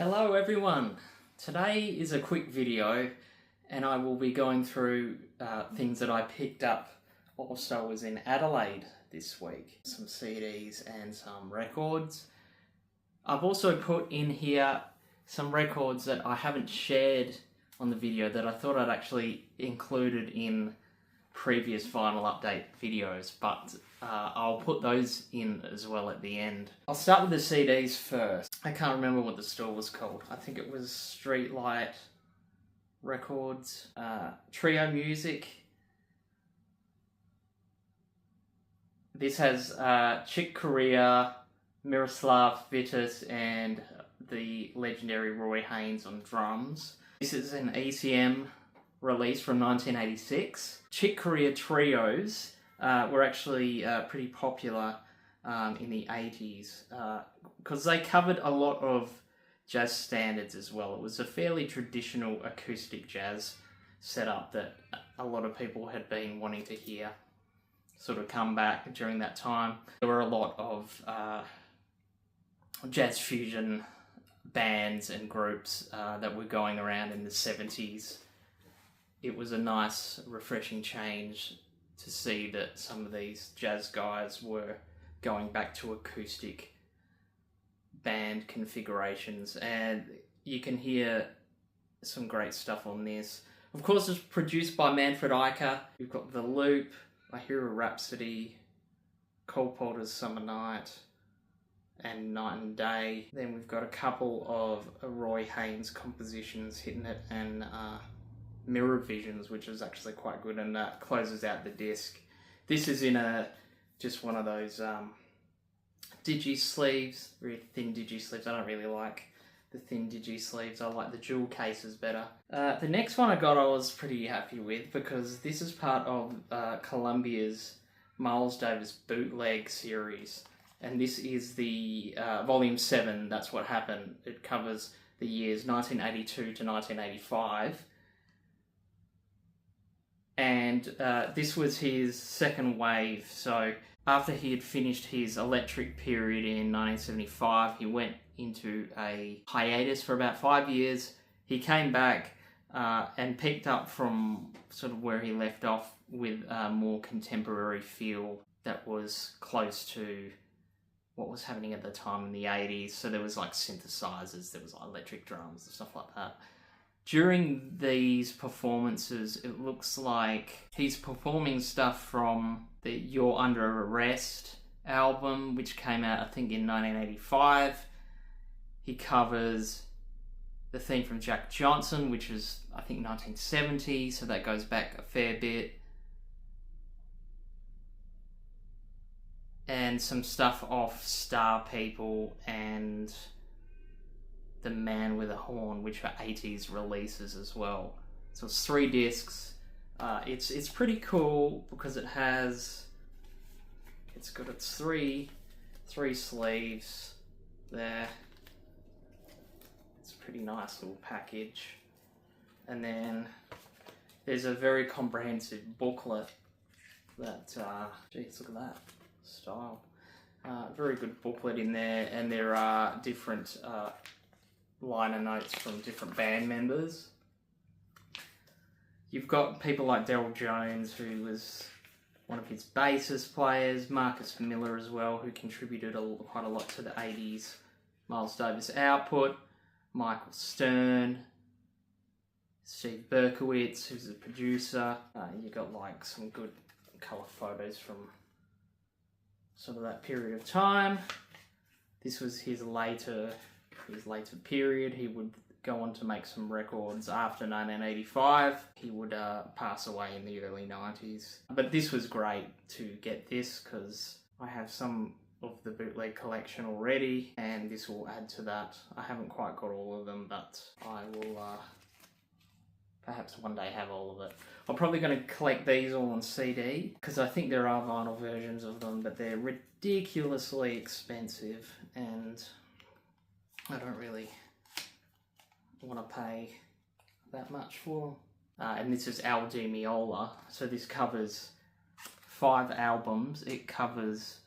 Hello everyone! Today is a quick video and I will be going through things that I picked up whilst I was in Adelaide this week. Some CDs and some records. I've also put in here some records that I haven't shared on the video that I thought I'd actually included in previous vinyl update videos, but I'll put those in as well at the end. I'll start with the CDs first. I can't remember what the store was called. I think it was Streetlight Records, Trio Music. This has Chick Corea, Miroslav Vitus and the legendary Roy Haynes on drums. This is an ECM release from 1986. Chick Corea trios were actually pretty popular in the 80s because they covered a lot of jazz standards as well. It was a fairly traditional acoustic jazz setup that a lot of people had been wanting to hear sort of come back during that time. There were a lot of jazz fusion bands and groups that were going around in the 70s. It was a nice, refreshing change to see that some of these jazz guys were going back to acoustic band configurations, and you can hear some great stuff on this. Of course, it's produced by Manfred Eicher. You've got The Loop, I Hear a Rhapsody, Cole Porter's Summer Night, and Night and Day. Then we've got a couple of Roy Haynes compositions, Hitting It and Mirror Visions, which is actually quite good, and closes out the disc. This is in just one of those digi sleeves, very thin digi sleeves. I don't really like the thin digi sleeves. I like the jewel cases better. The next one I got I was pretty happy with because this is part of Columbia's Miles Davis bootleg series, and this is the volume 7. That's what happened. It covers the years 1982 to 1985. And this was his second wave. So after he had finished his electric period in 1975, he went into a hiatus for about 5 years. He came back and picked up from sort of where he left off with a more contemporary feel that was close to what was happening at the time in the 80s. So there was like synthesizers, there was like electric drums and stuff like that. During these performances, it looks like he's performing stuff from the You're Under Arrest album, which came out, I think, in 1985. He covers the theme from Jack Johnson, which is, I think, 1970, so that goes back a fair bit. And some stuff off Star People and The Man with a Horn, which are 80s releases as well. So it's 3 discs. It's pretty cool because it's got its three sleeves there. It's a pretty nice little package. And then there's a very comprehensive booklet that, geez, look at that style. Very good booklet in there, and there are different liner notes from different band members. You've got people like Daryl Jones, who was one of his bassist players, Marcus Miller as well, who contributed quite a lot to the 80s Miles Davis output, Michael Stern, Steve Berkowitz, who's a producer. You got like some good colour photos from sort of that period of time. This was his later period. He would go on to make some records after 1985. He would pass away in the early 90s. But this was great to get this because I have some of the bootleg collection already, and this will add to that. I haven't quite got all of them, but I will perhaps one day have all of it. I'm probably going to collect these all on CD because I think there are vinyl versions of them, but they're ridiculously expensive and I don't really want to pay that much for them. And this is Al Di Meola, so this covers 5 albums. It covers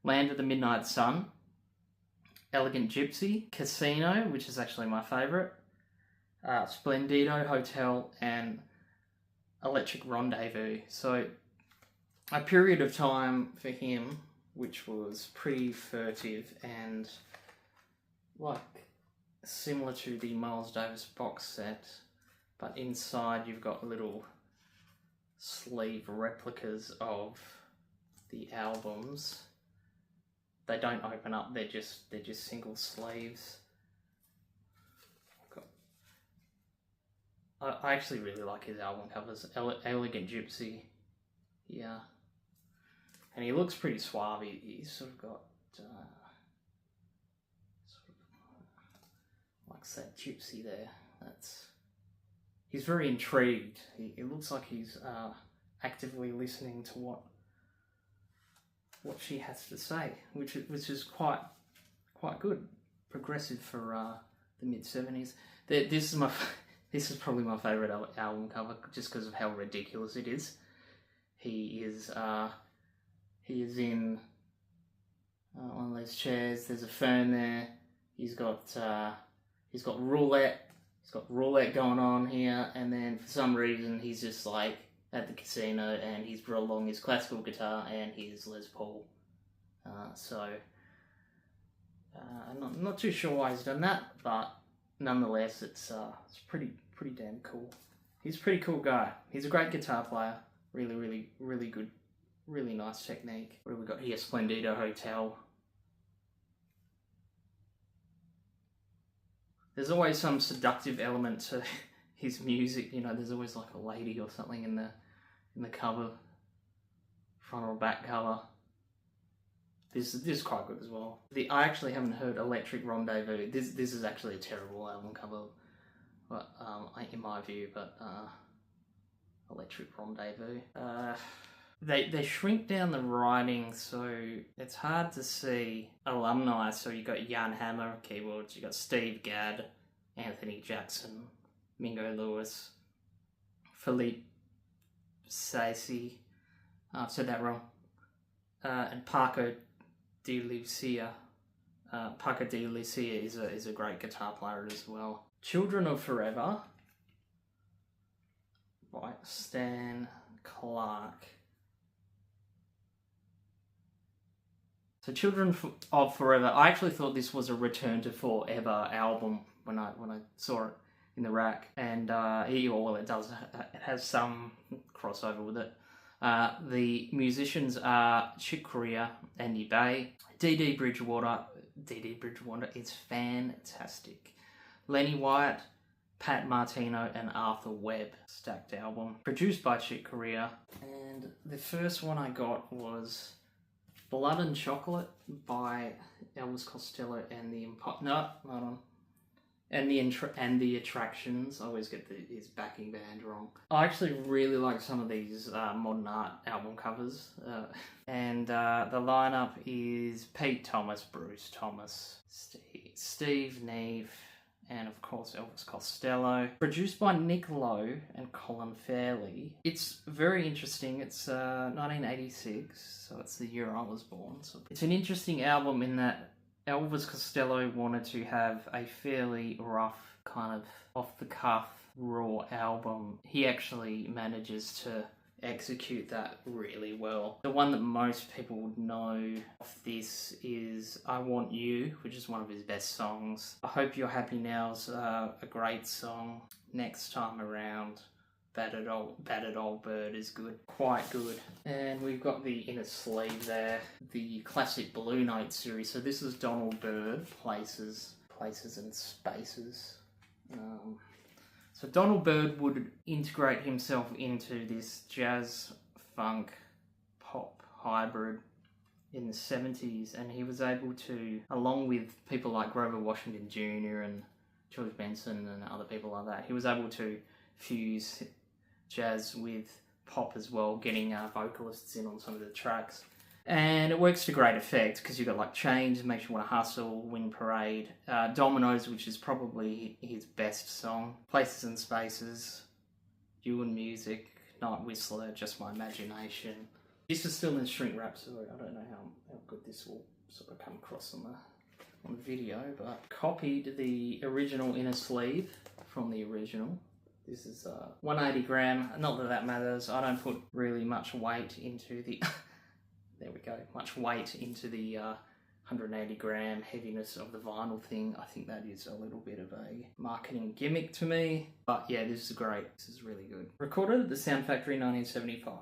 Land of the Midnight Sun, Elegant Gypsy, Casino, which is actually my favourite, Splendido Hotel, and Electric Rendezvous. So a period of time for him which was pretty furtive and like similar to the Miles Davis box set, but inside you've got little sleeve replicas of the albums. They don't open up, they're just single sleeves. I actually really like his album covers. Elegant Gypsy, yeah. And he looks pretty suave. He's sort of got likes that gypsy there. He's very intrigued. It looks like he's actively listening to what she has to say, which is quite good, progressive for the mid-70s. This is probably my favourite album cover, just because of how ridiculous it is. He is in one of those chairs. There's a phone there. He's got roulette. He's got roulette going on here, and then for some reason he's just like at the casino, and he's brought along his classical guitar and his Les Paul. I'm not too sure why he's done that, but nonetheless, it's pretty damn cool. He's a pretty cool guy. He's a great guitar player. Really good. Really nice technique. What have we got here? Splendido Hotel. There's always some seductive element to his music. You know, there's always like a lady or something in the cover, front or back cover. This is quite good as well. I actually haven't heard Electric Rendezvous. This is actually a terrible album cover, but in my view. But Electric Rendezvous. They shrink down the writing, so it's hard to see alumni. So you got Jan Hammer keyboards, you got Steve Gadd, Anthony Jackson, Mingo Lewis, Philippe Sacy, I've said that wrong, and Paco de Lucia. Paco de Lucia is a great guitar player as well. Children of Forever by Stan Clark. So Children of Forever, I actually thought this was a Return to Forever album when I saw it in the rack, and it does. It has some crossover with it. The musicians are Chick Corea, Andy Bay, Dee Dee Bridgewater. Dee Dee Bridgewater is fantastic. Lenny Wyatt, Pat Martino, and Arthur Webb. Stacked album. Produced by Chick Corea. And the first one I got was Blood and Chocolate by Elvis Costello and the the Attractions. I always get his backing band wrong. I actually really like some of these modern art album covers. And the lineup is Pete Thomas, Bruce Thomas, Steve Neve, and of course Elvis Costello. Produced by Nick Lowe and Colin Fairley. It's very interesting. It's 1986, so it's the year I was born. So it's an interesting album in that Elvis Costello wanted to have a fairly rough, kind of off-the-cuff, raw album. He actually manages to execute that really well. The one that most people would know of this is I Want You, which is one of his best songs. I Hope You're Happy Now's a great song. Next Time Around, Battered Old Bird is good. Quite good. And we've got the inner sleeve there, the classic Blue Note series. So this is Donald Byrd, Places and Spaces. So Donald Byrd would integrate himself into this jazz, funk, pop hybrid in the 70s, and he was able to, along with people like Grover Washington Jr. and George Benson and other people like that, he was able to fuse jazz with pop as well, getting vocalists in on some of the tracks. And it works to great effect because you've got like Change, Makes You Want to Hustle, Wind Parade, Dominoes, which is probably his best song, Places and Spaces, You and Music, Night Whistler, Just My Imagination. This is still in shrink wrap, so I don't know how good this will sort of come across on on video, but copied the original inner sleeve from the original. This is 180 gram, not that that matters. I don't put really much weight into the, there we go, much weight into the 180 gram heaviness of the vinyl thing. I think that is a little bit of a marketing gimmick to me. But yeah, this is great. This is really good. Recorded at the Sound Factory 1975.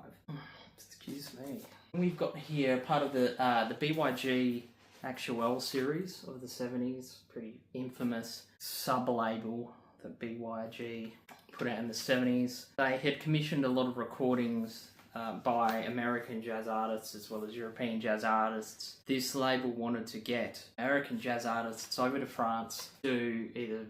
Excuse me. We've got here part of the BYG Actuel series of the 70s. Pretty infamous sub-label that BYG put out in the 70s. They had commissioned a lot of recordings by American jazz artists as well as European jazz artists. This label wanted to get American jazz artists over to France to do either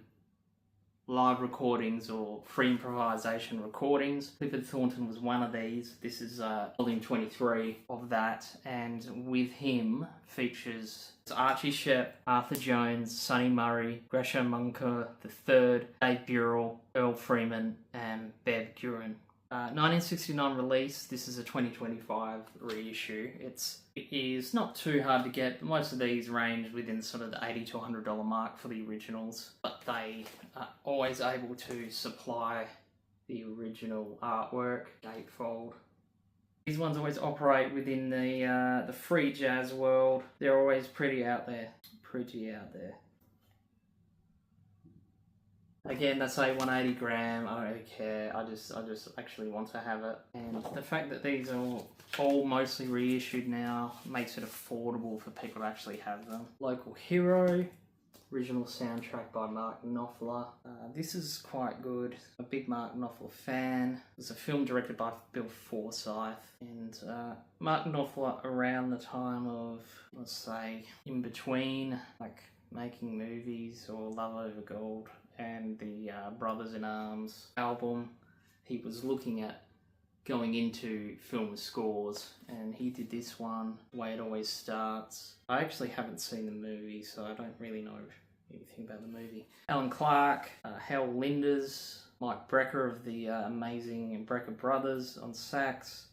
live recordings or free improvisation recordings. Clifford Thornton was one of these. This is volume 23 of that, and with him features Archie Shepp, Arthur Jones, Sonny Murray, Gresham Munker III, Dave Burrell, Earl Freeman, and Bev Guerin. 1969 release. This is a 2025 reissue. It is not too hard to get. Most of these range within sort of the $80 to $100 mark for the originals, but they are always able to supply the original artwork, gatefold. These ones always operate within the free jazz world. They're always pretty out there. Again, they say 180 gram, I don't really care, I just actually want to have it. And the fact that these are all mostly reissued now makes it affordable for people to actually have them. Local Hero, original soundtrack by Mark Knopfler. This is quite good. A big Mark Knopfler fan. It was a film directed by Bill Forsyth. And Mark Knopfler around the time of, let's say, in between, like Making Movies or Love Over Gold and the Brothers in Arms album, he was looking at going into film scores, and he did this one, The Way It Always Starts. I actually haven't seen the movie, so I don't really know anything about the movie. Alan Clark, Hal Linders, Mike Brecker of the amazing Brecker Brothers on sax,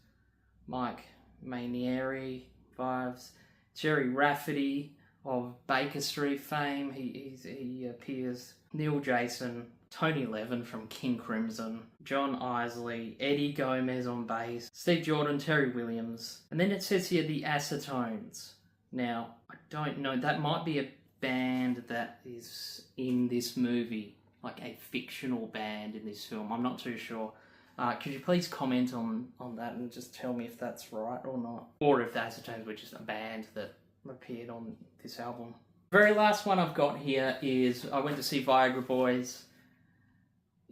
Mike Mainieri vibes, Jerry Rafferty of Baker Street fame, he appears, Neil Jason, Tony Levin from King Crimson, John Isley, Eddie Gomez on bass, Steve Jordan, Terry Williams, and then it says here the Acetones. Now, I don't know, that might be a band that is in this movie, like a fictional band in this film, I'm not too sure. Could you please comment on that and just tell me if that's right or not? Or if the Acetones were just a band that appeared on this album. Very last one I've got here is I went to see Viagra Boys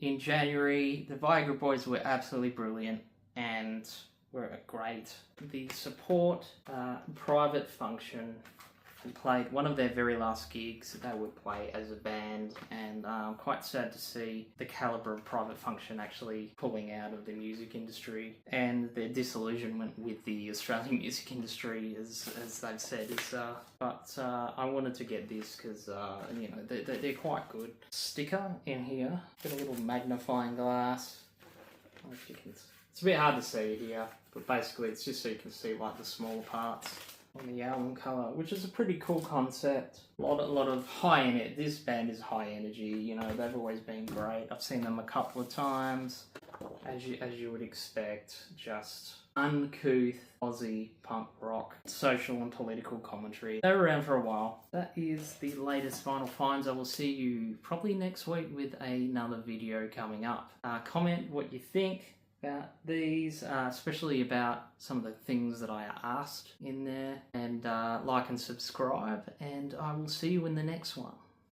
in January. The Viagra Boys were absolutely brilliant and were great. The Support private function played one of their very last gigs. They would play as a band, and I'm quite sad to see the calibre of Private Function actually pulling out of the music industry, and their disillusionment with the Australian music industry, as they've said. But I wanted to get this because you know they're quite good. Sticker in here, got a little magnifying glass. I don't know if you can. It's a bit hard to see here, but basically it's just so you can see like the smaller parts on the album cover, which is a pretty cool concept. A lot of high energy. This band is high energy. You know, they've always been great. I've seen them a couple of times, as you would expect. Just uncouth Aussie punk rock, social and political commentary. They were around for a while. That is the latest Vinyl Finds. I will see you probably next week with another video coming up. Comment what you think about these, especially about some of the things that I asked in there, and like and subscribe, and I will see you in the next one.